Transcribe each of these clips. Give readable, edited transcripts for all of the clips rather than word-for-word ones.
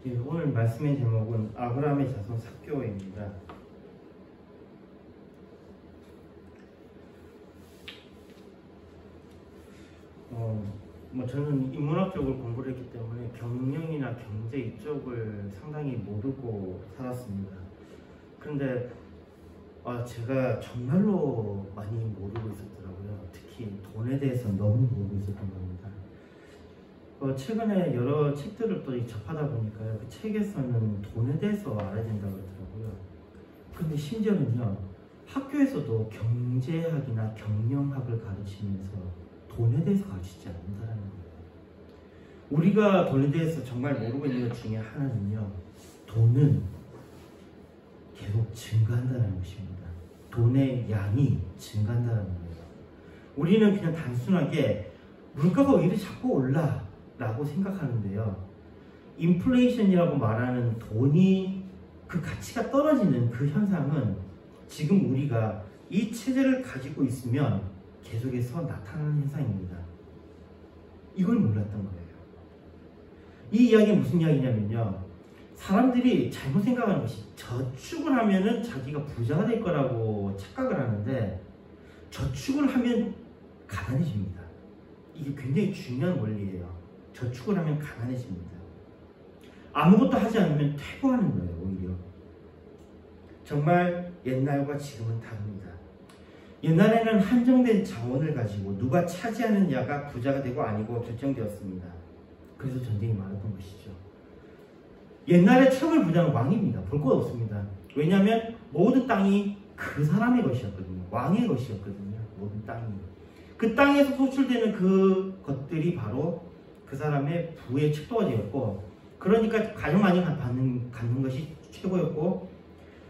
예, 오늘 말씀의 제목은 아브라함의 자손 삭교입니다. 저는 인문학적으로 공부를 했기 때문에 경영이나 경제 이쪽을 상당히 모르고 살았습니다. 그런데 제가 정말로 많이 모르고 있었더라고요. 특히 돈에 대해서 너무 모르고 있었던 겁니다. 최근에 여러 책들을 또 접하다 보니까 그 책에서는 돈에 대해서 알아야 된다고 하더라고요. 근데 심지어는요, 학교에서도 경제학이나 경영학을 가르치면서 돈에 대해서 가르치지 않는다는 거예요. 우리가 돈에 대해서 정말 모르고 있는 것 중에 하나는요, 돈은 계속 증가한다는 것입니다. 돈의 양이 증가한다는 거예요. 우리는 그냥 단순하게 물가가 왜 이렇게 자꾸 올라? 라고 생각하는데요. 인플레이션이라고 말하는 돈이 그 가치가 떨어지는 그 현상은 지금 우리가 이 체제를 가지고 있으면 계속해서 나타나는 현상입니다. 이걸 몰랐던 거예요. 이 이야기는 무슨 이야기냐면요. 사람들이 잘못 생각하는 것이 저축을 하면은 자기가 부자가 될 거라고 착각을 하는데 저축을 하면 가난해집니다. 이게 굉장히 중요한 원리예요. 저축을 하면 가난해집니다. 아무것도 하지 않으면 퇴보하는 거예요. 오히려 정말 옛날과 지금은 다릅니다. 옛날에는 한정된 자원을 가지고 누가 차지하느냐가 부자가 되고 아니고 결정되었습니다. 그래서 전쟁이 많았던 것이죠. 옛날에 최고의 부자는 왕입니다. 볼 것 없습니다. 왜냐하면 모든 땅이 그 사람의 것이었거든요. 왕의 것이었거든요. 모든 땅이. 그 땅에서 소출되는 그 것들이 바로 그 사람의 부의 척도가 되었고, 그러니까 가장 많이 갖는 것이 최고였고,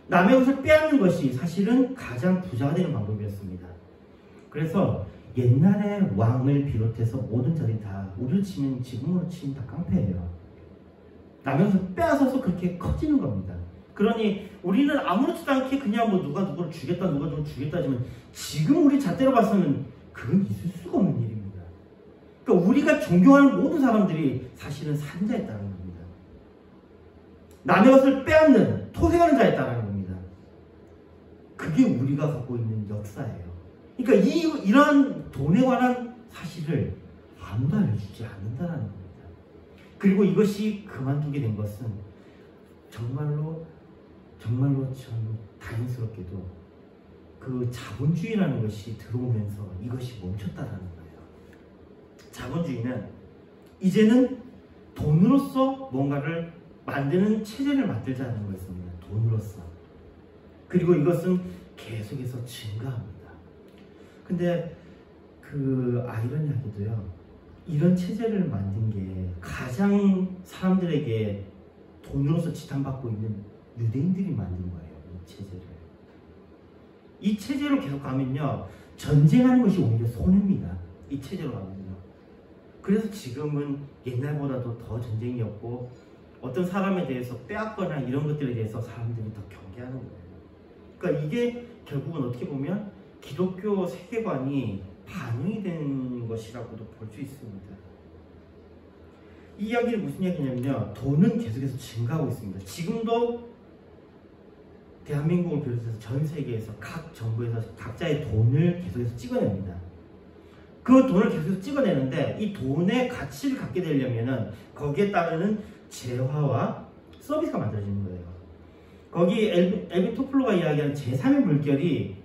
남의 것을 빼앗는 것이 사실은 가장 부자가 되는 방법이었습니다. 그래서 옛날에 왕을 비롯해서 모든 자들이 다 우리를 치면 지금으로 치면 다 깡패예요. 남의 것을 빼앗아서 그렇게 커지는 겁니다. 그러니 우리는 아무렇지도 않게 그냥 뭐 누가 누구를 죽였다 누가 누구를 죽였다 하지만 지금 우리 잣대로 봐서는 그건 있을 수가 없는 일입니다. 그러니까 우리가 존경하는 모든 사람들이 사실은 산자였다는 겁니다. 남의 것을 빼앗는 토생하는 자였다는 겁니다. 그게 우리가 갖고 있는 역사예요. 그러니까 이러한 돈에 관한 사실을 아무도 알려주지 않는다는 겁니다. 그리고 이것이 그만두게 된 것은 정말로 참 다행스럽게도 그 자본주의라는 것이 들어오면서 이것이 멈췄다라는 거예요. 자본주의는 이제는 돈으로서 뭔가를 만드는 체제를 만들자는 거였습니다. 돈으로서. 그리고 이것은 계속해서 증가합니다. 근데 그 아이러니하게도요, 이런 체제를 만든 게 가장 사람들에게 돈으로서 지탄받고 있는 유대인들이 만든 거예요. 이 체제를. 이 체제로 계속 가면요, 전쟁하는 것이 오히려 손해입니다. 이 체제로 가면요. 그래서 지금은 옛날보다도 더 전쟁이 없고 어떤 사람에 대해서 빼앗거나 이런 것들에 대해서 사람들이 더 경계하는 거예요. 그러니까 이게 결국은 어떻게 보면 기독교 세계관이 반영이 된 것이라고도 볼 수 있습니다. 이 이야기는 무슨 이야기냐면요, 돈은 계속해서 증가하고 있습니다. 지금도 대한민국을 비롯해서 전 세계에서 각 정부에서 각자의 돈을 계속해서 찍어냅니다. 그 돈을 계속해서 찍어내는데 이 돈의 가치를 갖게 되려면은 거기에 따르는 재화와 서비스가 만들어지는 거예요. 거기 엘빈 토플러가 이야기하는 제3의 물결이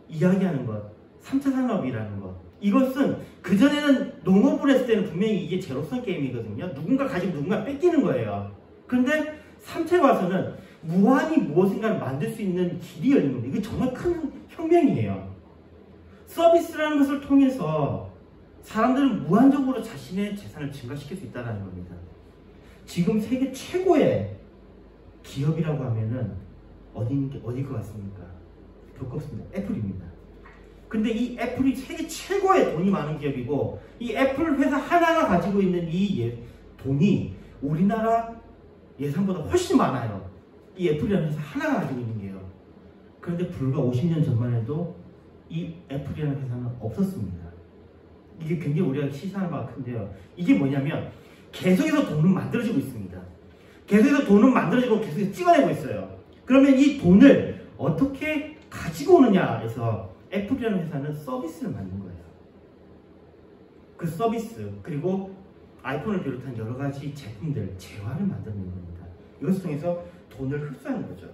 이야기하는 것, 3차 산업이라는 것. 이것은 그전에는 농업을 했을 때는 분명히 이게 제로섬 게임이거든요. 누군가 가지고 누군가 뺏기는 거예요. 그런데 3차에 와서는 무한히 무엇인가를 만들 수 있는 길이 열리는 겁니다. 이게 정말 큰 혁명이에요. 서비스라는 것을 통해서 사람들은 무한적으로 자신의 재산을 증가시킬 수 있다는 겁니다. 지금 세계 최고의 기업이라고 하면은 어디일 것 같습니까? 별 거 없습니다. 애플입니다. 근데 이 애플이 세계 최고의 돈이 많은 기업이고, 이 애플 회사 하나가 가지고 있는 이 돈이 우리나라 예산보다 훨씬 많아요. 이 애플이라는 회사 하나가 가지고 있는 게요. 그런데 불과 50년 전만 해도 이 애플이라는 회사는 없었습니다. 이게 굉장히 우리가 시사하는 바가 큰데요. 이게 뭐냐면 계속해서 돈은 만들어지고 있습니다. 계속해서 돈은 만들어지고 계속해서 찍어내고 있어요. 그러면 이 돈을 어떻게 가지고 오느냐 해서 애플이라는 회사는 서비스를 만든 거예요. 그 서비스 그리고 아이폰을 비롯한 여러 가지 제품들, 재화를 만드는 겁니다. 이것을 통해서 돈을 흡수하는 거죠.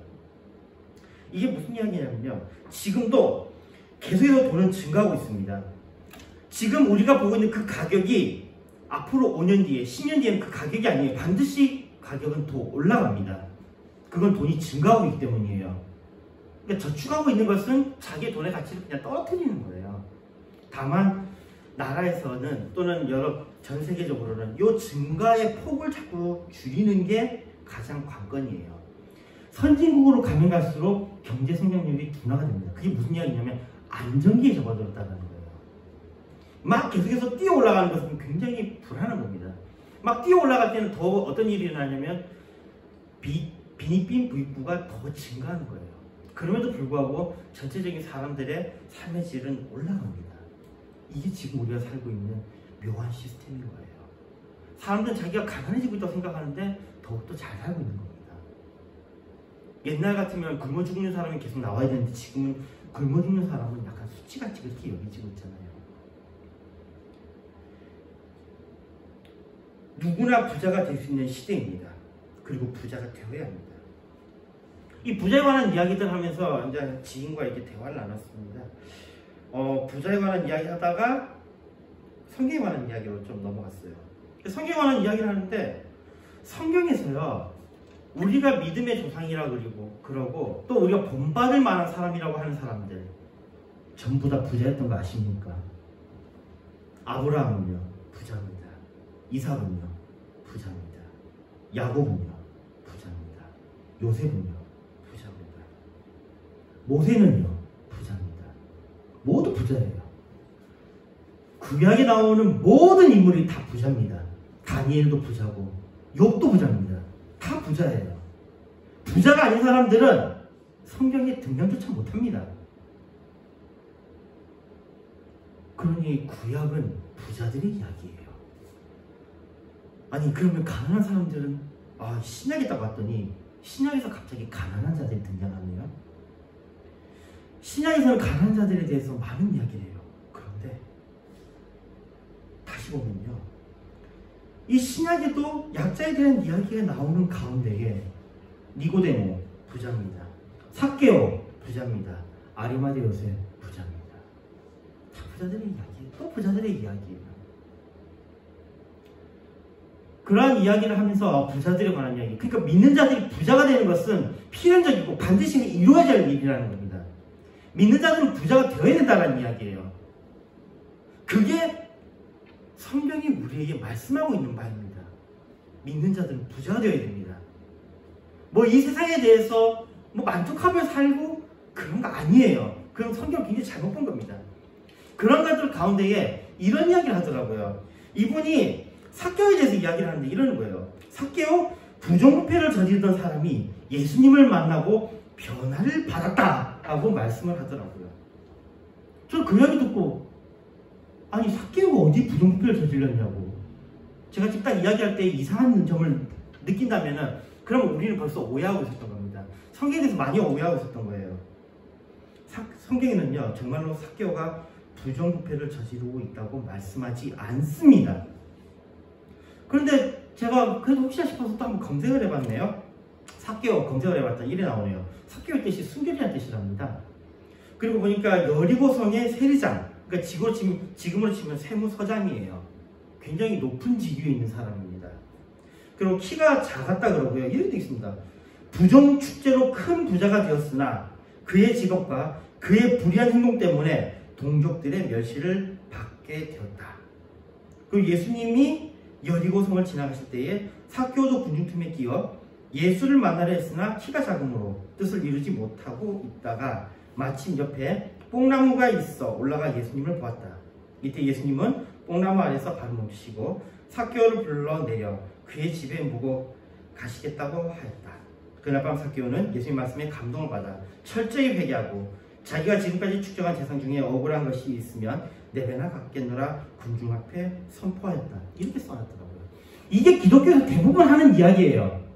이게 무슨 이야기냐면요. 지금도 계속해서 돈은 증가하고 있습니다. 지금 우리가 보고 있는 그 가격이 앞으로 5년 뒤에, 10년 뒤에는 그 가격이 아니에요. 반드시 가격은 더 올라갑니다. 그건 돈이 증가하고 있기 때문이에요. 그러니까 저축하고 있는 것은 자기의 돈의 가치를 그냥 떨어뜨리는 거예요. 다만 나라에서는 또는 여러 전 세계적으로는 이 증가의 폭을 자꾸 줄이는 게 가장 관건이에요. 선진국으로 가면 갈수록 경제 성장률이 둔화가 됩니다. 그게 무슨 이야기냐면 안정기에 접어들었다는 거예요. 막 계속해서 뛰어 올라가는 것은 굉장히 불안한 겁니다. 막 뛰어 올라갈 때는 더 어떤 일이 일어나냐면 빈익빈 부익부가 더 증가하는 거예요. 그럼에도 불구하고 전체적인 사람들의 삶의 질은 올라갑니다. 이게 지금 우리가 살고 있는 묘한 시스템인 거예요. 사람들은 자기가 가난해지고 있다고 생각하는데 더욱더 잘 살고 있는 겁니다. 옛날 같으면 굶어 죽는 사람이 계속 나와야 되는데 지금은 굶어 죽는 사람은 약간 수치같이 그렇게 여기지고 있잖아요. 누구나 부자가 될 수 있는 시대입니다. 그리고 부자가 되어야 합니다. 이 부자에 관한 이야기들 하면서 이제 지인과 이렇게 대화를 나눴습니다. 부자에 관한 이야기 하다가 성경에 관한 이야기로 좀 넘어갔어요. 성경에 관한 이야기를 하는데 성경에서요 우리가 믿음의 조상이라고 그러고 또 우리가 본받을 만한 사람이라고 하는 사람들 전부 다 부자였던 거 아십니까? 아브라함은요 부자입니다. 이삭은요 부자입니다. 야곱은요 부자입니다. 요셉은요 부자입니다. 모세는요 부자입니다. 모두 부자예요. 구약에 나오는 모든 인물이 다 부자입니다. 다니엘도 부자고 욥도 부자입니다. 다 부자예요. 부자가 아닌 사람들은 성경에 등장조차 못합니다. 그러니 구약은 부자들의 이야기예요. 아니 그러면 가난한 사람들은 신약에 딱 왔더니 신약에서 갑자기 가난한 자들이 등장하네요. 신약에서는 가난한 자들에 대해서 많은 이야기를 해요. 그런데 다시 보면요 이 신약에도 약자에 대한 이야기가 나오는 가운데에 니고데모 부자입니다. 삭개오 부자입니다. 아리마대 요셉 부자입니다. 다 부자들의 이야기예요. 또 부자들의 이야기예요. 그러한 이야기를 하면서 부자들에 관한 이야기, 그러니까 믿는 자들이 부자가 되는 것은 필연적이고 반드시 이루어져야 할 일이라는 겁니다. 믿는 자들은 부자가 되어야 된다는 이야기예요. 그게 성경이 우리에게 말씀하고 있는 바입니다. 믿는 자들은 부자가 되어야 됩니다. 이 세상에 대해서 만족하며 살고 그런 거 아니에요. 그럼 성경 굉장히 잘못 본 겁니다. 그런 것들 가운데에 이런 이야기를 하더라고요. 이분이 삭개오에 대해서 이야기를 하는데 이러는 거예요. 삭개오 부정부패를 저지르던 사람이 예수님을 만나고 변화를 받았다라고 말씀을 하더라고요. 저는 그 이야기 듣고 아니 삭개오가 어디 부정부패를 저질렀냐고. 제가 지금 딱 이야기할 때 이상한 점을 느낀다면은 그러면 우리는 벌써 오해하고 있었던 겁니다. 성경에 대해서 많이 오해하고 있었던 거예요. 성경에는요 정말로 삭개오가 부정부패를 저지르고 있다고 말씀하지 않습니다. 그런데 제가 그래도 혹시나 싶어서 또 한번 검색을 해봤네요. 삭개오 검색을 해봤더니 이래 나오네요. 삭개오의 뜻이 순결이라는 뜻이랍니다. 그리고 보니까 여리고성의 세리장, 그러니까 지금으로 치면 세무서장이에요. 굉장히 높은 직위에 있는 사람입니다. 그리고 키가 작았다 그러고요. 이렇게 되어 있습니다. 부정축제로 큰 부자가 되었으나 그의 직업과 그의 불의한 행동 때문에 동족들의 멸시를 받게 되었다. 그리고 예수님이 여리고성을 지나가실 때에 삭개오도 군중틈에 끼어 예수를 만나려 했으나 키가 작음으로 뜻을 이루지 못하고 있다가 마침 옆에 뽕나무가 있어 올라가 예수님을 보았다. 이때 예수님은 뽕나무 아래서 발을 멈추시고 삭개오를 불러내려 그의 집에 모고 가시겠다고 하였다. 그날 밤 삭개오는 예수님 말씀에 감동을 받아 철저히 회개하고 자기가 지금까지 축적한 재산 중에 억울한 것이 있으면 내배나 갚겠노라 군중 앞에 선포하였다. 이렇게 써놨더라고요. 이게 기독교에서 대부분 하는 이야기예요.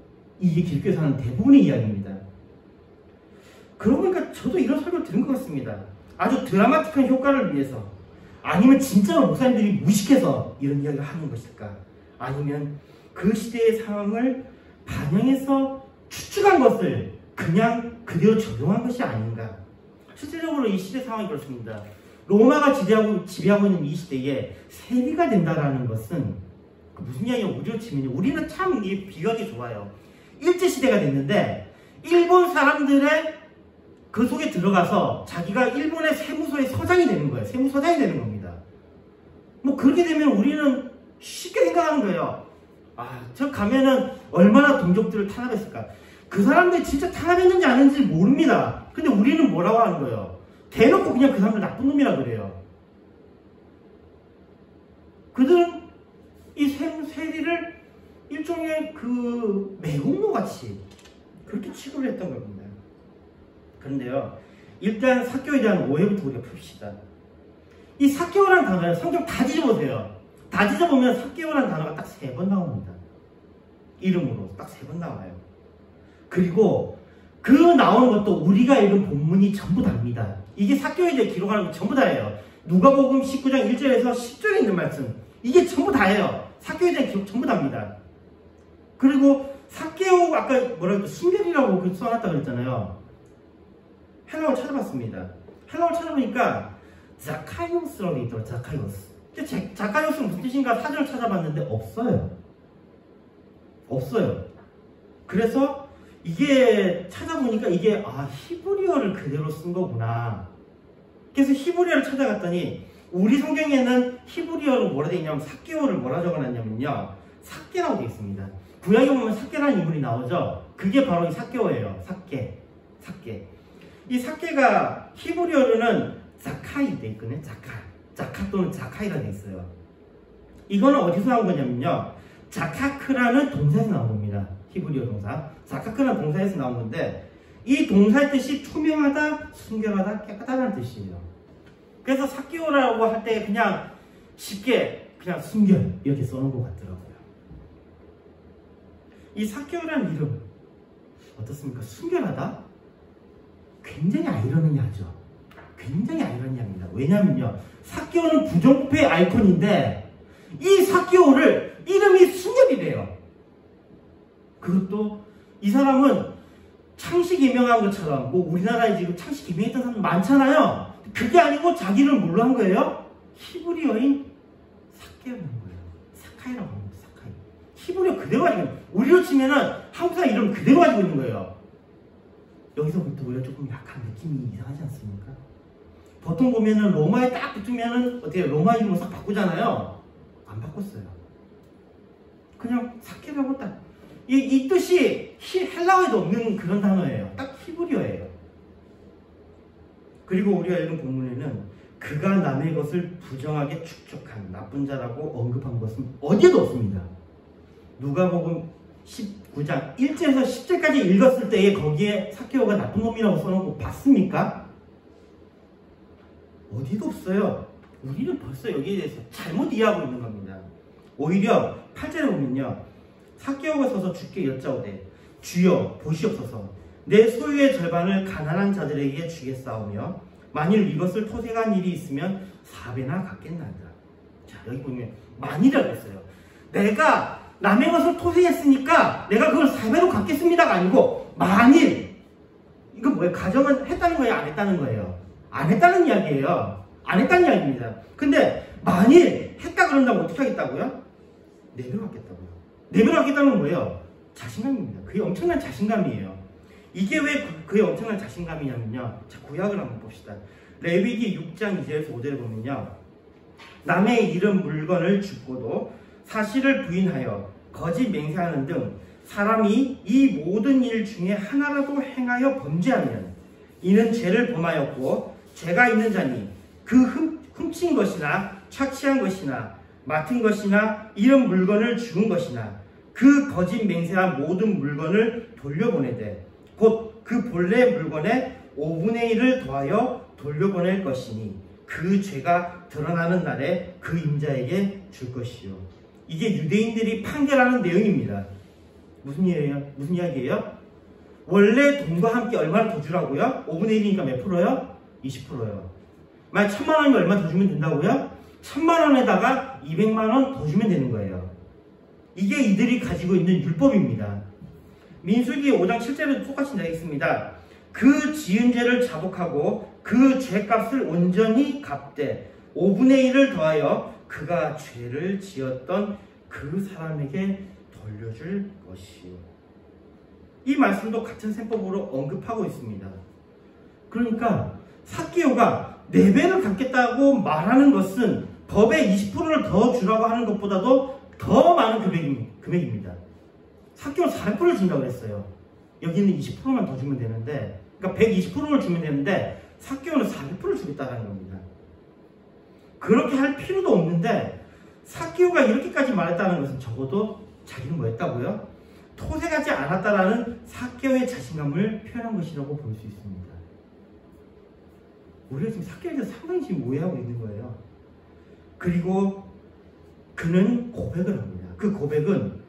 이게 기독교에서 하는 대부분의 이야기입니다. 그러고 보니까 저도 이런 설교를 들은 것 같습니다. 아주 드라마틱한 효과를 위해서, 아니면 진짜로 목사님들이 무식해서 이런 이야기를 하는 것일까, 아니면 그 시대의 상황을 반영해서 추측한 것을 그냥 그대로 적용한 것이 아닌가. 실제적으로 이 시대 상황이 그렇습니다. 로마가 지배하고 있는 이 시대에 세리가 된다라는 것은 무슨 이야기냐, 우리로 치면 우리는 참 이 비유하기 좋아요. 일제시대가 됐는데 일본 사람들의 그 속에 들어가서 자기가 일본의 세무서의 서장이 되는 거예요. 세무서장이 되는 겁니다. 뭐 그렇게 되면 우리는 쉽게 생각하는 거예요. 아, 저 가면은 얼마나 동족들을 탄압했을까. 그 사람들이 진짜 탄압했는지 안 했는지 모릅니다. 근데 우리는 뭐라고 하는 거예요? 대놓고 그냥 그 사람들 나쁜 놈이라 그래요. 그들은 이 세리를 일종의 그 매국노 같이 그렇게 취급을 했던 겁니다. 그런데요, 일단 사교에 대한 오해부터 우리가 풉시다. 이 사교라는 단어는 성경 다 뒤져보세요. 다 뒤져보면 사교라는 단어가 딱 3번 나옵니다. 이름으로 딱 3번 나와요. 그리고 그 나오는 것도 우리가 읽은 본문이 전부 다입니다. 이게 사교에 대해 기록하는 거 전부 다예요. 누가복음 19장 1절에서 10절에 있는 말씀, 이게 전부 다예요. 사교에 대한 기록 전부 다입니다. 그리고 사개오, 아까 뭐라 그랬죠? 순결이라고 써놨다 그랬잖아요. 헬라어를 찾아봤습니다. 헬라어를 찾아보니까 자카이오스라고 있더라고요. 자카이오스. 근데 자카이오스는 무슨 뜻인가 사전을 찾아봤는데 없어요. 없어요. 그래서 이게 찾아보니까 이게 히브리어를 그대로 쓴 거구나. 그래서 히브리어를 찾아갔더니 우리 성경에는 히브리어로 뭐라 되어 있냐면 사개오를 뭐라 적어놨냐면요, 사개라고 되어 있습니다. 구약에 보면 사개라는 인물이 나오죠. 그게 바로 이 사개오예요. 사개. 이 사개가 히브리어로는 자카이 되어 있거든요. 자카 또는 자카이라 되어 있어요. 이거는 어디서 나온 거냐면요, 자카크라는 동사에서 나온 겁니다. 히브리어 동사. 자카크라는 동사에서 나온 건데, 이 동사의 뜻이 투명하다, 순결하다, 깨끗하다는 뜻이에요. 그래서 사개오라고 할 때 그냥 쉽게 그냥 순결 이렇게 써놓은 것 같더라고요. 이 사개오라는 이름 어떻습니까? 순결하다? 굉장히 아이러니하죠. 굉장히 아이러니합니다. 왜냐면요, 사개오는 부정부패의 아이콘인데 이 사개오를 이름이 순결이래요. 그것도 이 사람은 창씨 개명한 것처럼, 뭐 우리나라에 지금 창씨 개명했던 사람 많잖아요. 그게 아니고 자기를 뭘로 한 거예요? 히브리어인 사개라는 거예요. 사카이라고 하는 거예요. 사카이. 히브리어 그대로 가지고 있는 거예요. 우리로 치면은 한국 사람 이름 그대로 가지고 있는 거예요. 여기서부터 우리가 조금 약간 느낌이 이상하지 않습니까? 보통 보면은 로마에 딱 붙으면은 어때요? 로마 이름을 싹 바꾸잖아요. 안 바꿨어요. 그냥 사케라고 딱. 이 뜻이 헬라어에도 없는 그런 단어예요. 딱 히브리어예요. 그리고 우리가 읽은 본문에는 그가 남의 것을 부정하게 축적한 나쁜 자라고 언급한 것은 어디에도 없습니다. 누가복음 19장 1절에서 10절까지 읽었을 때에 거기에 사케오가 나쁜 놈이라고 써놓은 거 봤습니까? 어디도 없어요. 우리는 벌써 여기에 대해서 잘못 이해하고 있는 겁니다. 오히려 8절에 보면요, 사케오가 서서 주께 여짜오되 주여 보시옵소서, 내 소유의 절반을 가난한 자들에게 주겠사오며 만일 이것을 토색한 일이 있으면 4배나 갚겠나이다. 자, 여기 보면 만일이라고 했어요. 내가 남의 것을 토색했으니까 내가 그걸 4배로 갚겠습니다가 아니고 만일. 이건 뭐예요? 가정은 했다는 거예요? 안 했다는 거예요? 안 했다는 이야기예요. 안 했다는 이야기입니다. 근데 만일 했다 그런다면 어떻게 하겠다고요? 4배로 갚겠다고요. 4배로 갚겠다는 건 뭐예요? 자신감입니다. 그게 엄청난 자신감이에요. 이게 왜 그의 엄청난 자신감이냐면요, 자, 구약을 한번 봅시다. 레위기 6장 2절에서 5절에 보면요, 남의 잃은 물건을 줍고도 사실을 부인하여 거짓 맹세하는 등 사람이 이 모든 일 중에 하나라도 행하여 범죄하면 이는 죄를 범하였고 죄가 있는 자니 그 훔친 것이나 착취한 것이나 맡은 것이나 잃은 물건을 죽은 것이나 그 거짓 맹세한 모든 물건을 돌려보내되 곧 그 본래 물건의 5분의 1을 더하여 돌려보낼 것이니 그 죄가 드러나는 날에 그 임자에게 줄 것이요. 이게 유대인들이 판결하는 내용입니다. 무슨 이야기예요? 원래 돈과 함께 얼마를 더 주라고요? 5분의 1이니까 몇 프로요? 20%요. 만약 1000만 원이면 얼마 더 주면 된다고요? 1000만 원에다가 200만 원 더 주면 되는 거예요. 이게 이들이 가지고 있는 율법입니다. 민수기 5장 7절에도 똑같이 되어 있습니다. 그 지은 죄를 자복하고 그 죄값을 온전히 갚되 5분의 1을 더하여 그가 죄를 지었던 그 사람에게 돌려줄 것이요. 이 말씀도 같은 셈법으로 언급하고 있습니다. 그러니까 삭개오가 4배를 갚겠다고 말하는 것은 법의 20%를 더 주라고 하는 것보다도 더 많은 금액입니다. 삭개오는 400%를 준다고 했어요. 여기는 20%만 더 주면 되는데, 그러니까 120%를 주면 되는데 삭개오는 400%를 주겠다는 겁니다. 그렇게 할 필요도 없는데 삭개오가 이렇게까지 말했다는 것은 적어도 자기는 뭐 했다고요? 토색하지 않았다라는 삭개오의 자신감을 표현한 것이라고 볼 수 있습니다. 우리가 지금 삭개오에 대해서 상당히 지금 오해하고 있는 거예요. 그리고 그는 고백을 합니다. 그 고백은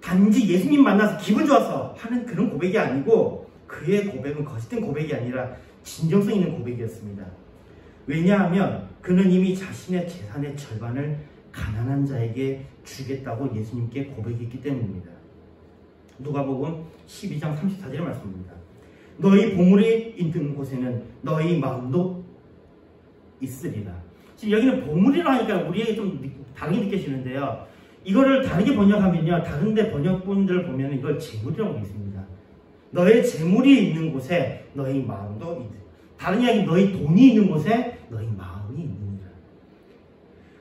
단지 예수님 만나서 기분 좋아서 하는 그런 고백이 아니고 그의 고백은 거짓된 고백이 아니라 진정성 있는 고백이었습니다. 왜냐하면 그는 이미 자신의 재산의 절반을 가난한 자에게 주겠다고 예수님께 고백했기 때문입니다. 누가복음 12장 34절의 말씀입니다. 너희 보물이 있는 곳에는 너희 마음도 있으리라. 지금 여기는 보물이라 하니까 우리에게 좀 다르게 느껴지는데요. 이거를 다르게 번역하면요. 다른데 번역본들을 보면 이걸 재물이라고 있습니다. 너의 재물이 있는 곳에 너희 마음도 있으리라. 다른 이야기 너희 돈이 있는 곳에 너희 마음이 있느니라.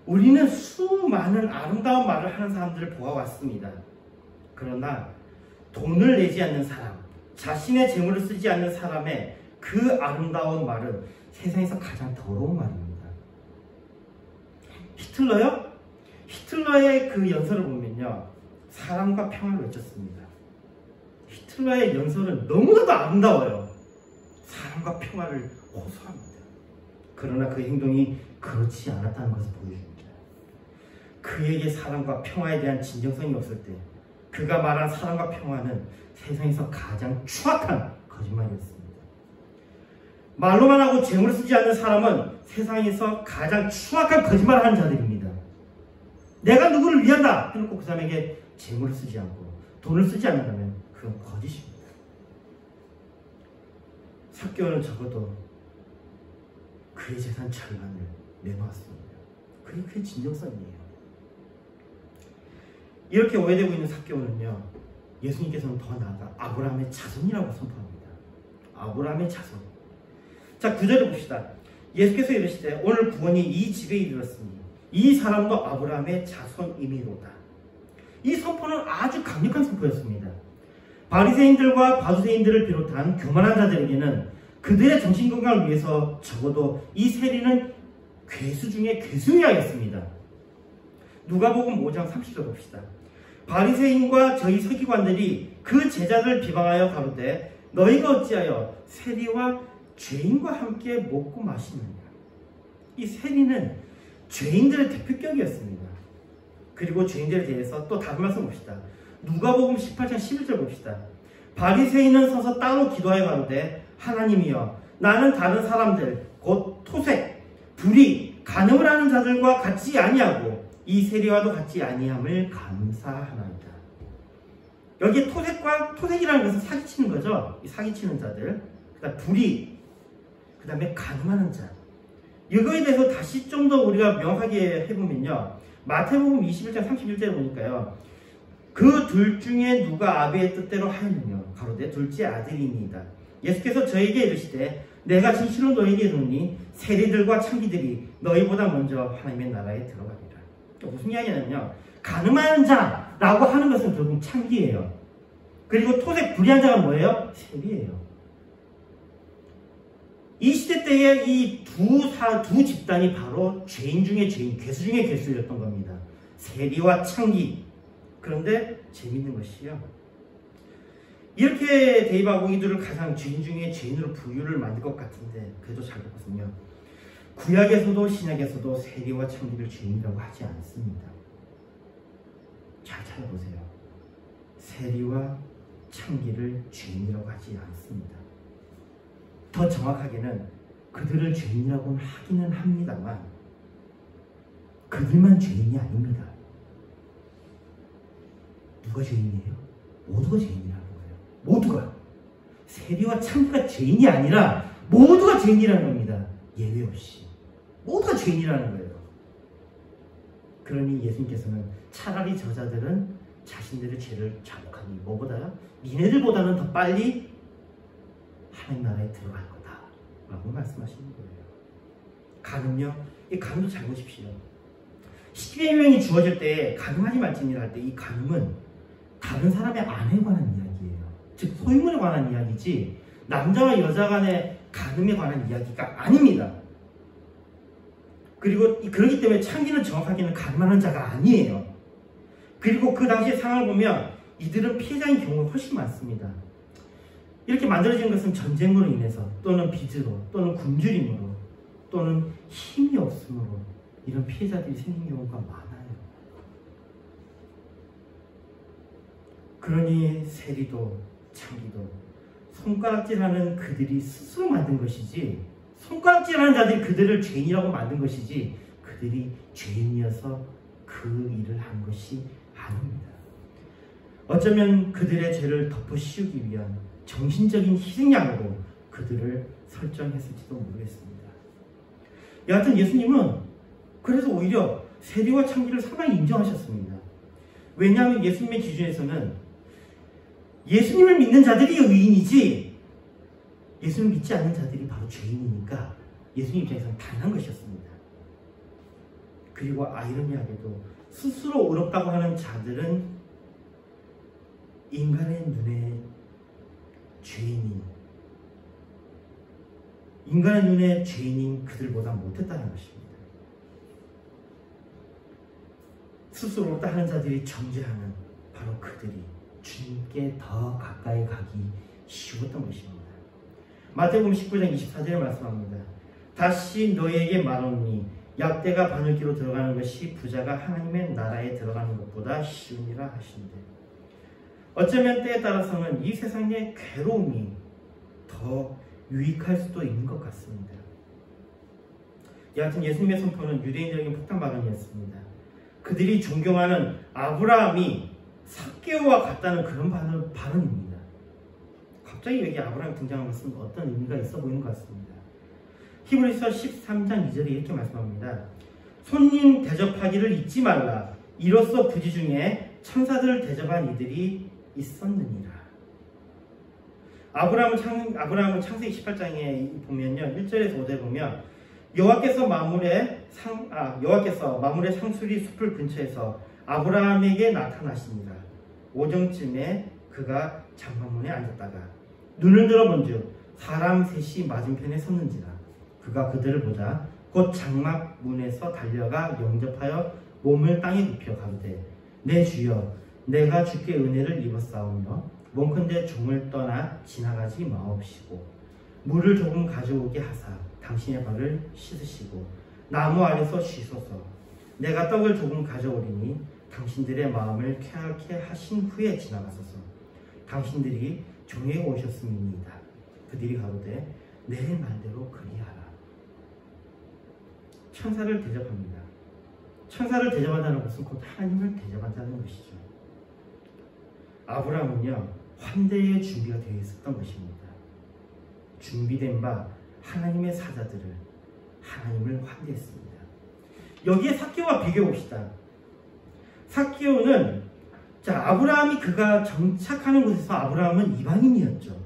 우리는 수많은 아름다운 말을 하는 사람들을 보아왔습니다. 그러나 돈을 내지 않는 사람, 자신의 재물을 쓰지 않는 사람의 그 아름다운 말은 세상에서 가장 더러운 말입니다. 히틀러요? 히틀러의 그 연설을 보면요. 사랑과 평화를 외쳤습니다. 히틀러의 연설은 너무나도 아름다워요. 사랑과 평화를 호소합니다. 그러나 그 행동이 그렇지 않았다는 것을 보여줍니다. 그에게 사랑과 평화에 대한 진정성이 없을 때 그가 말한 사랑과 평화는 세상에서 가장 추악한 거짓말이었습니다. 말로만 하고 재물을 쓰지 않는 사람은 세상에서 가장 추악한 거짓말을 하는 자들입니다. 내가 누구를 위한다 해놓고 그 사람에게 재물을 쓰지 않고 돈을 쓰지 않는다면 그건 거짓입니다. 삭개오는 적어도 그의 재산 절반을 내놓았습니다. 그게 그의 진정성이에요. 이렇게 오해되고 있는 삭개오는요. 예수님께서는 더 나아가 아브라함의 자손이라고 선포합니다. 아브라함의 자손. 자, 9절을 봅시다. 예수께서 이르시되 오늘 구원이 이 집에 이르렀으니 이 사람도 아브라함의 자손이미로다. 이 선포는 아주 강력한 선포였습니다. 바리새인들과 바두새인들을 비롯한 교만한 자들에게는 그들의 정신건강을 위해서 적어도 이 세리는 괴수 중에 괴수여야겠습니다. 누가복음 5장 30절 봅시다. 바리새인과 저희 서기관들이 그 제자를 비방하여 가로되 너희가 어찌하여 세리와 죄인과 함께 먹고 마시느냐. 이 세리는 죄인들의 대표격이었습니다. 그리고 죄인들에 대해서 또 다른 말씀 봅시다. 누가복음 18장 11절 봅시다. 바리새인은 서서 따로 기도하여 가로되 하나님이여 나는 다른 사람들 곧 토색, 불의, 간음을 하는 자들과 같이 아니하고 이 세리와도 같이 아니함을 감사하나이다. 여기에 토색이라는 것은 사기치는 거죠. 이 사기치는 자들, 그다음 불의, 그 다음에 간음하는 자. 이거에 대해서 다시 좀 더 우리가 명확하게 해보면요. 마태복음 21장 31절에 보니까요. 그 둘 중에 누가 아비의 뜻대로 하였느냐. 가로되 둘째 아들이니이다. 예수께서 저에게 이르시되 내가 진실로 너에게 이르노니 세리들과 창기들이 너희보다 먼저 하나님의 나라에 들어가리라. 무슨 이야기냐면요. 간음하는 자라고 하는 것은 결국 창기예요. 그리고 토색 불의한 자가 뭐예요? 세리예요. 이 시대 때에 이 두 집단이 바로 죄인 중에 죄인, 괴수 중에 괴수였던 겁니다. 세리와 창기. 그런데 재밌는 것이요. 이렇게 대입하고 이들을 가장 죄인 중에 죄인으로 분류를 만들 것 같은데 그래도 잘 보거든요. 구약에서도 신약에서도 세리와 창기를 죄인이라고 하지 않습니다. 잘 찾아보세요. 세리와 창기를 죄인이라고 하지 않습니다. 더 정확하게는 그들을 죄인이라고 하기는 합니다만 그들만 죄인이 아닙니다. 누가 죄인이에요? 모두가 죄인이라는 거예요. 모두가. 세리와 창기가 죄인이 아니라 모두가 죄인이라는 겁니다. 예외 없이. 모두가 죄인이라는 거예요. 그러니 예수님께서는 차라리 저자들은 자신들의 죄를 자복하니 뭐보다요? 니네들보다는 더 빨리 하나님 나라에 들어갈 거다 라고 말씀하시는 거예요. 간음요? 이 간음도 잘 보십시오. 10계명이 주어질 때 간음하지 말지니라 할 때 이 간음은 다른 사람의 아내에 관한 이야기예요. 즉 소유물에 관한 이야기지 남자와 여자 간의 간음에 관한 이야기가 아닙니다. 그리고 그렇기 때문에 창기는 정확하게는 간음하는 자가 아니에요. 그리고 그 당시의 상황을 보면 이들은 피해자인 경우가 훨씬 많습니다. 이렇게 만들어지는 것은 전쟁으로 인해서 또는 빚으로 또는 굶주림으로 또는 힘이 없으므로 이런 피해자들이 생긴 경우가 많아요. 그러니 세리도 창기도 손가락질하는 그들이 스스로 만든 것이지 손가락질하는 자들이 그들을 죄인이라고 만든 것이지 그들이 죄인이어서 그 일을 한 것이 아닙니다. 어쩌면 그들의 죄를 덮어 씌우기 위한 정신적인 희생양으로 그들을 설정했을지도 모르겠습니다. 여하튼 예수님은 그래서 오히려 세리와 창기를 상당히 인정하셨습니다. 왜냐하면 예수님의 기준에서는 예수님을 믿는 자들이 의인이지 예수님을 믿지 않는 자들이 바로 죄인이니까 예수님 입장에서는 당연한 것이었습니다. 그리고 아이러니하게도 스스로 의롭다고 하는 자들은 인간의 눈에 죄인인 그들보다 못했다는 것입니다. 스스로 의롭다 하는 자들이 정죄하는 바로 그들이 주님께 더 가까이 가기 쉬웠던 것입니다. 마태복음 19장 24절에 말씀합니다. 다시 너희에게 말하노니 약대가 바늘기로 들어가는 것이 부자가 하나님의 나라에 들어가는 것보다 쉬우니라 하시는데 어쩌면 때에 따라서는 이 세상의 괴로움이 더 유익할 수도 있는 것 같습니다. 여하튼 예수님의 선포는 유대인들에게 폭탄 발언이었습니다. 그들이 존경하는 아브라함이 삭개오와 같다는 그런 발언입니다. 갑자기 여기 아브라함이 등장한 것은 어떤 의미가 있어 보이는 것 같습니다. 히브리서 13장 2절에 이렇게 말씀합니다. 손님 대접하기를 잊지 말라. 이로써 부지 중에 천사들을 대접한 이들이 있었느니라. 아브라함은 창세기 18장에 보면요. 1절에서 5절에 보면 여호와께서 마물의 상수리 숲을 근처에서 아브라함에게 나타나시니라. 오정쯤에 그가 장막문에 앉았다가 눈을 들어본즉 사람 셋이 맞은편에 섰는지라. 그가 그들을 보자 곧 장막문에서 달려가 영접하여 몸을 땅에 눕혀 가로되 내 주여 내가 주께 은혜를 입었사오며 원컨대 종을 떠나 지나가지 마옵시고 물을 조금 가져오게 하사 당신의 발을 씻으시고 나무 아래서 쉬소서. 내가 떡을 조금 가져오리니 당신들의 마음을 쾌하게 하신 후에 지나가소서. 당신들이 종에게 오셨음이니이다. 그들이 가로되 내 말대로 그리하라. 천사를 대접합니다. 천사를 대접한다는 것은 곧 하나님을 대접한다는 것이죠. 아브라함은요 환대의 준비가 되어 있었던 것입니다. 준비된 바 하나님의 사자들을 하나님을 환대했습니다. 여기에 삭개오와 비교해 봅시다. 삭개오는 아브라함이 그가 정착하는 곳에서 아브라함은 이방인이었죠.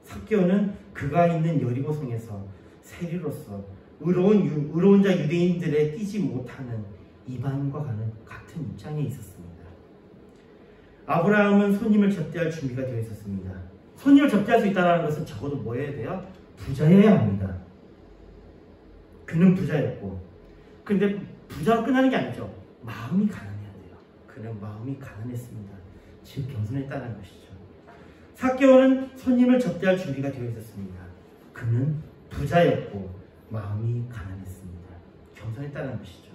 삭개오는 그가 있는 여리고성에서 세리로서 의로운 자 유대인들에 띄지 못하는 이방인과 같은 입장에 있었습니다. 아브라함은 손님을 접대할 준비가 되어 있었습니다. 손님을 접대할 수 있다는 것은 적어도 뭐여야 돼요? 부자여야 합니다. 그는 부자였고 그런데 부자로 끝나는 게 아니죠. 마음이 가난해야 돼요. 그는 마음이 가난했습니다. 즉 겸손했다는 것이죠. 삭개오는 손님을 접대할 준비가 되어 있었습니다. 그는 부자였고 마음이 가난했습니다. 겸손했다는 것이죠.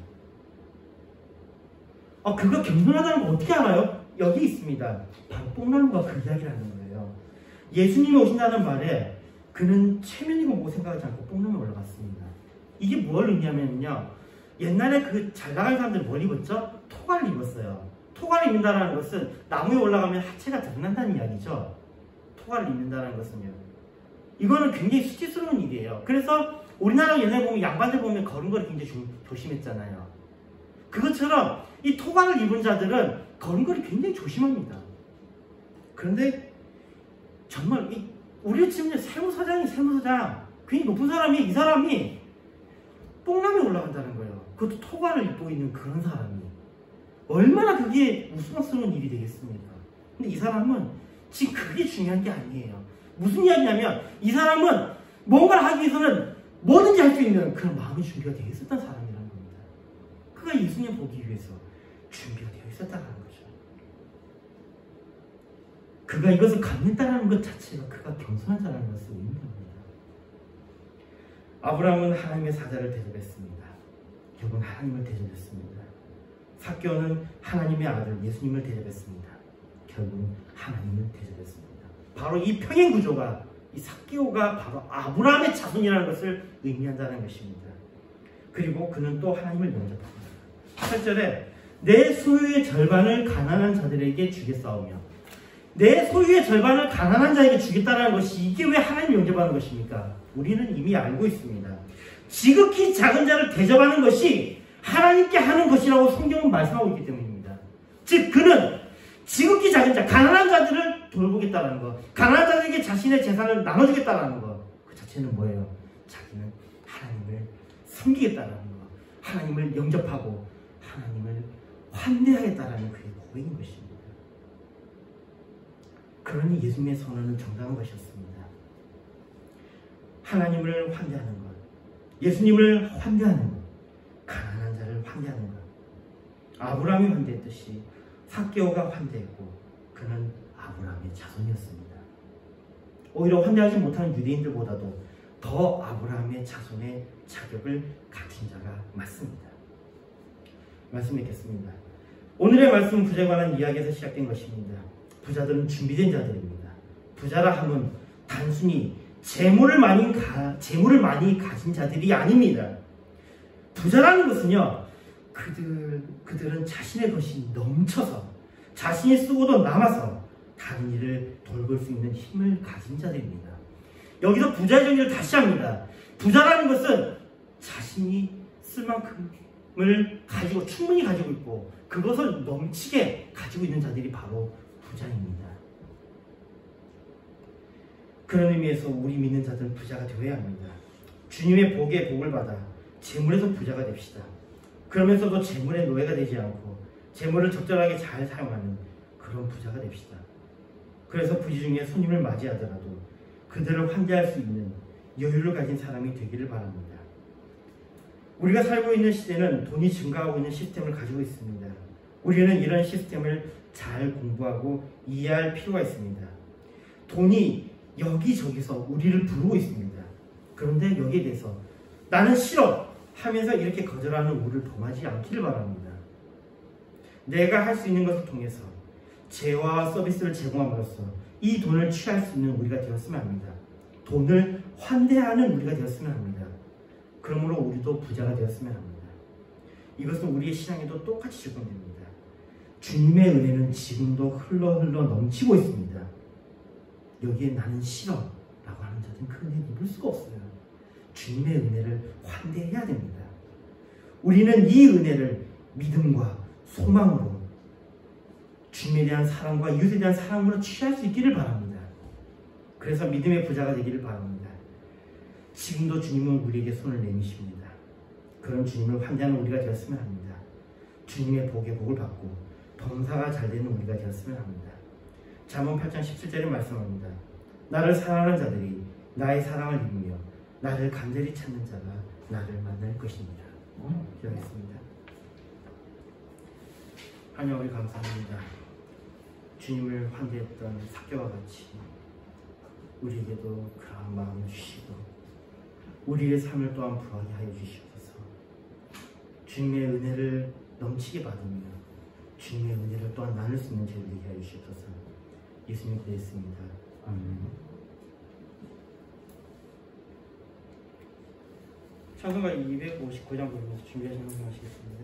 그가 겸손하다는 걸 어떻게 알아요? 여기 있습니다. 바로 뽕나무가 그 이야기를 하는 거예요. 예수님이 오신다는 말에 그는 체면이고 뭐 생각하지 않고 뽕나무에 올라갔습니다. 이게 뭘 의미하면요, 옛날에 그 잘 나가는 사람들 뭘 입었죠? 토가를 입었어요. 토가를 입는다는 것은 나무에 올라가면 하체가 드러난다는 이야기죠. 토가를 입는다는 것은요. 이거는 굉장히 수치스러운 일이에요. 그래서 우리나라 옛날에 보면 양반들 보면 걸음걸이 굉장히 조심했잖아요. 그것처럼 이 토가를 입은 자들은 걸음걸이 굉장히 조심합니다. 그런데 정말 우리 지금 세무사장이 세무사장, 굉장히 높은 사람이, 이 사람이 뽕나무에 올라간다는 거예요. 그것도 토가를 입고 있는 그런 사람이. 얼마나 그게 우스꽝스러운 일이 되겠습니까? 근데 이 사람은 지금 그게 중요한 게 아니에요. 무슨 이야기냐면 이 사람은 뭔가를 하기 위해서는 뭐든지 할 수 있는 그런 마음의 준비가 되어 있었던 사람이라는 겁니다. 그가 예수님 보기 위해서 준비가 되어 있었다는 거죠. 그가 이것을 갖는다는 것 자체가 그가 겸손한 자라는 것을 의미합니다. 아브라함은 하나님의 사자를 대접했습니다. 결국은 하나님을 대접했습니다. 삭개오는 하나님의 아들 예수님을 대접했습니다. 결국은 하나님을 대접했습니다. 바로 이 평행 구조가, 이 삭개오가 바로 아브라함의 자손이라는 것을 의미한다는 것입니다. 그리고 그는 또 하나님을 영접합니다. 8절에 내 소유의 절반을 가난한 자들에게 주겠사오며, 내 소유의 절반을 가난한 자에게 주겠다는 것이, 이게 왜 하나님을 영접하는 것입니까? 우리는 이미 알고 있습니다. 지극히 작은 자를 대접하는 것이 하나님께 하는 것이라고 성경은 말씀하고 있기 때문입니다. 즉 그는 지극히 작은 자, 가난한 자들을 돌보겠다는 것, 가난한 자들에게 자신의 재산을 나눠주겠다는 것, 그 자체는 뭐예요? 자기는 하나님을 섬기겠다는 것, 하나님을 영접하고 하나님을 환대하겠다는 그의 고백인 것입니다. 그러니 예수님의 선언은 정당한 것이었습니다. 하나님을 환대하는 것, 예수님을 환대하는 것, 가난한 자를 환대하는 것, 아브라함이 환대했듯이 삭개오가 환대했고 그는 아브라함의 자손이었습니다. 오히려 환대하지 못하는 유대인들보다도 더 아브라함의 자손의 자격을 갖춘 자가 맞습니다. 말씀 읽겠습니다. 오늘의 말씀은 부자에 관한 이야기에서 시작된 것입니다. 부자들은 준비된 자들입니다. 부자라 함은 단순히 재물을 많이 가진 자들이 아닙니다. 부자라는 것은요, 그들은 자신의 것이 넘쳐서, 자신이 쓰고도 남아서 다른 일을 돌볼 수 있는 힘을 가진 자들입니다. 여기서 부자의 정의를 다시 합니다. 부자라는 것은 자신이 쓸 만큼을 가지고, 충분히 가지고 있고 그것을 넘치게 가지고 있는 자들이 바로 부자입니다. 그런 의미에서 우리 믿는 자들은 부자가 되어야 합니다. 주님의 복에 복을 받아 재물에서 부자가 됩시다. 그러면서도 재물의 노예가 되지 않고 재물을 적절하게 잘 사용하는 그런 부자가 됩시다. 그래서 부지 중에 손님을 맞이하더라도 그들을 환대할 수 있는 여유를 가진 사람이 되기를 바랍니다. 우리가 살고 있는 시대는 돈이 증가하고 있는 시스템을 가지고 있습니다. 우리는 이런 시스템을 잘 공부하고 이해할 필요가 있습니다. 돈이 여기저기서 우리를 부르고 있습니다. 그런데 여기에 대해서 나는 싫어 하면서 이렇게 거절하는 우리를 범하지 않기를 바랍니다. 내가 할 수 있는 것을 통해서 재화와 서비스를 제공함으로써 이 돈을 취할 수 있는 우리가 되었으면 합니다. 돈을 환대하는 우리가 되었으면 합니다. 그러므로 우리도 부자가 되었으면 합니다. 이것은 우리의 신앙에도 똑같이 적용됩니다. 주님의 은혜는 지금도 흘러 넘치고 있습니다. 여기에 나는 싫어 라고 하는 자들은 그 은혜를 입을 수가 없어요. 주님의 은혜를 환대해야 됩니다. 우리는 이 은혜를 믿음과 소망으로, 주님에 대한 사랑과 이웃에 대한 사랑으로 취할 수 있기를 바랍니다. 그래서 믿음의 부자가 되기를 바랍니다. 지금도 주님은 우리에게 손을 내미십니다. 그런 주님을 환대하는 우리가 되었으면 합니다. 주님의 복에 복을 받고 범사가 잘 되는 우리가 되었으면 합니다. 잠언 8장 17절에 말씀합니다. 나를 사랑하는 자들이 나의 사랑을 입으며 나를 간절히 찾는 자가 나를 만날 것입니다. 기도하겠습니다. 하나님, 우리 감사합니다. 주님을 환대했던 삭개와 같이 우리에게도 그러한 마음을 주시고 우리의 삶을 또한 부하게 하여 주시옵소서. 주님의 은혜를 넘치게 받으며 주님의 은혜를 또한 나눌 수 있는 저를 되게 하여 주시옵소서. 예수님 기도했습니다. 아멘. 찬송가 259장 부르면서 준비하시는 분 하시겠습니다.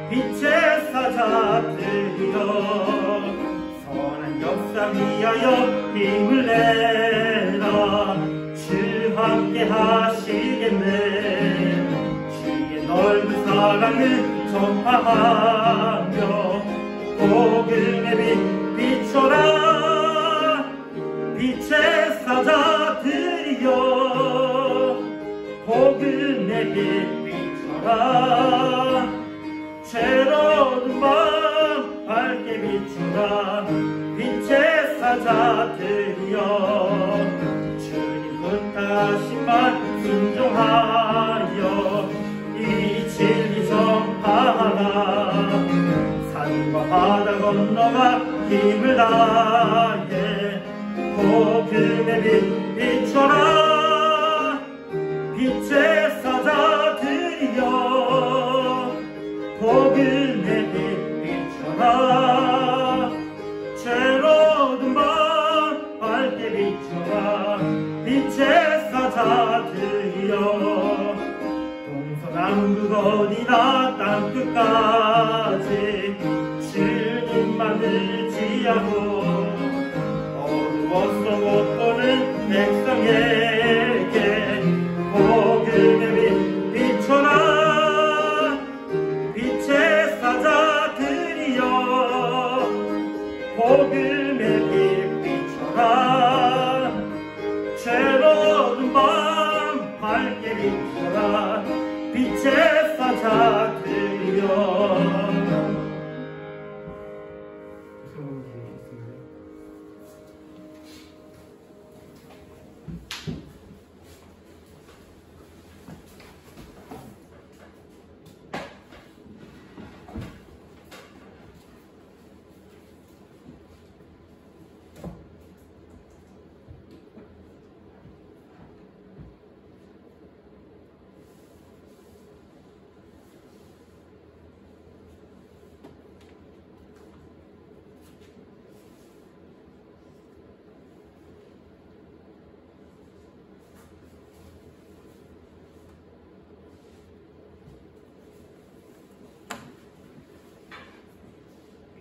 빛의 사자들이여 선한 역사 위하여 힘을 내라. 주 함께 하시겠네. 주의 넓은 사랑을 전파하며 복음의 빛 비춰라. 빛의 사자들이여 복음의 빛 비춰라. 새로운 밤 밝게 비추라. 빛의 사자들이여 주님 부탁하시만 순종하여 이 진리 전파하라. 산과 바다 건너가 힘을 다해 복음의 빛 비춰라. 빛의 사자들이여 복음의 빛 비춰라. 새로운 밤 밝게 비춰라. 빛의 사자들이여 동서남북 어디나 땅끝까지 주님만을 지하고 어두워서 못 보는 백성에게 복음의 빛 비춰라. 복음의 빛 비춰라. 새로운 밤 밝게 비춰라. 빛의 사자들이여.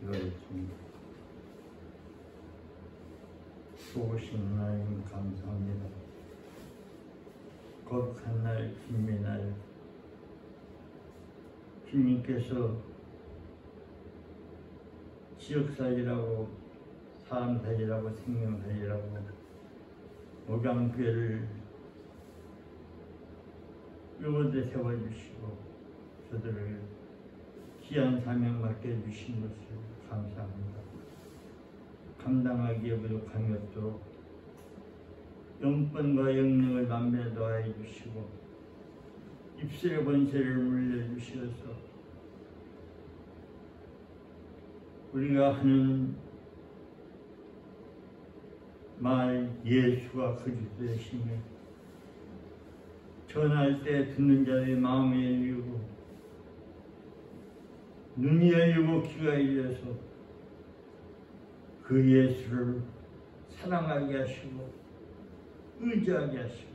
기도했습니다. 좋으신 하나님 감사합니다. 거룩한 날, 주님의 날, 주님께서 지역 살리라고, 사람 살리라고, 생명 살리라고 목양교회를 이곳에 세워주시고 저들을 귀한 사명 맡겨주신 것을 감사합니다. 감당하기에 부족함이 없도록 영권과 영능을 만면에 더하여 주시고 입술의 권세를 물려주시어서 우리가 하는 말 예수가 그리스도이시며 전할 때 듣는 자의 마음이 열리고 눈이 열리고 귀가 열려서 그 예수를 사랑하게 하시고 의지하게 하시고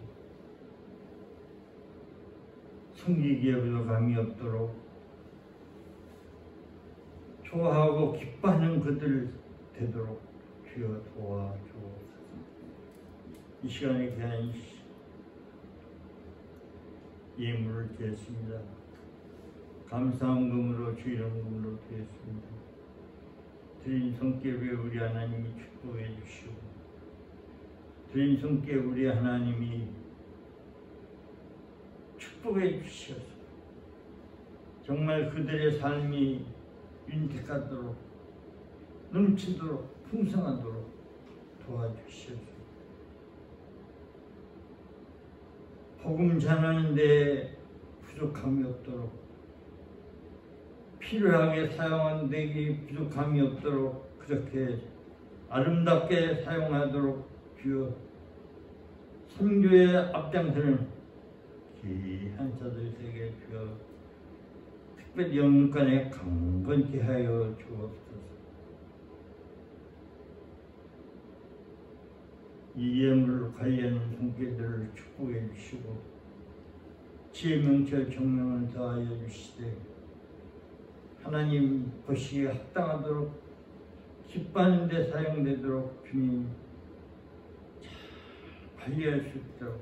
섬기기에 부족함이 없도록 좋아하고 기뻐하는 그들 되도록 주여 도와주옵소서. 이 시간에 귀한 예물을 드렸습니다. 감사한 금으로 주 이름 금으로 드렸습니다. 드린 손길에 우리 하나님이 축복해 주시고 드린 손길에 우리 하나님이 축복해 주셔서 정말 그들의 삶이 윤택하도록 넘치도록 풍성하도록 도와주셔서 복음 전하는데 부족함이 없도록 필요하게 사용한 데에 부족함이 없도록 그렇게 아름답게 사용하도록 주여 선교의 앞장서는 귀한 자들에게 주여 특별히 영육간에 강건케 하여 주옵소서. 이 예물로 관리하는 손길들을 축복해 주시고 지혜 명철 정명을 더하여 주시되 하나님 보시기에 합당하도록 기뻐하는 데 사용되도록 주님 잘 관리할 수 있도록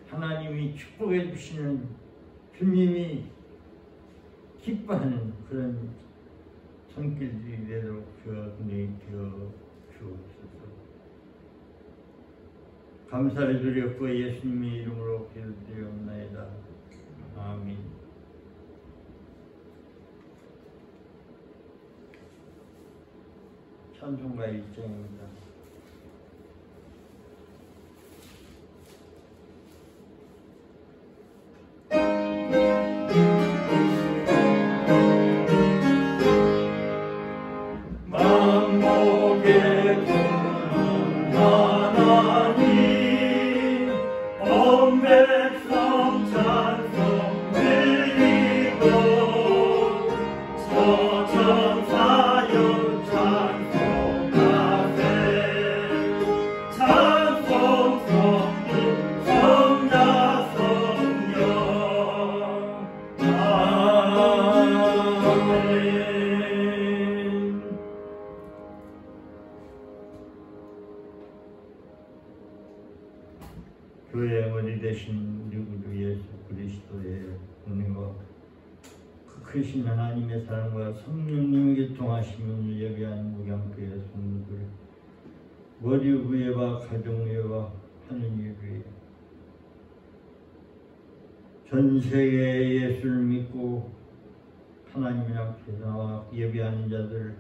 하나님이 축복해 주시는 주님이 기뻐하는 그런 손길들이 되도록 주님 되어 주옵소서. 감사를 드렸고 예수님의 이름으로 기도드리옵나이다. 아멘. 찬송가 1장입니다. 교회의 머리 되신 우리 구주 예수 그리스도의 은혜와 그 크신 하나님의 사랑과 성령님에게 통하심을 예배하는 무량교회 성도들 머리 위에와 가정 위에와 하늘 위에 전 세계에 예수를 믿고 하나님 앞에 나와 예배하는 자들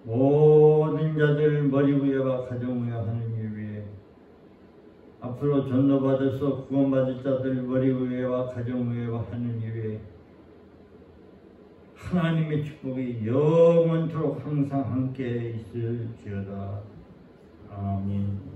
모든 자들 머리 위에와 가정 위에 하늘 위에 앞으로 전도받아서 구원받을 자들 머리 위에와 가정 위에와 하늘 위에 하나님의 축복이 영원토록 항상 함께 있을지어다. 아멘.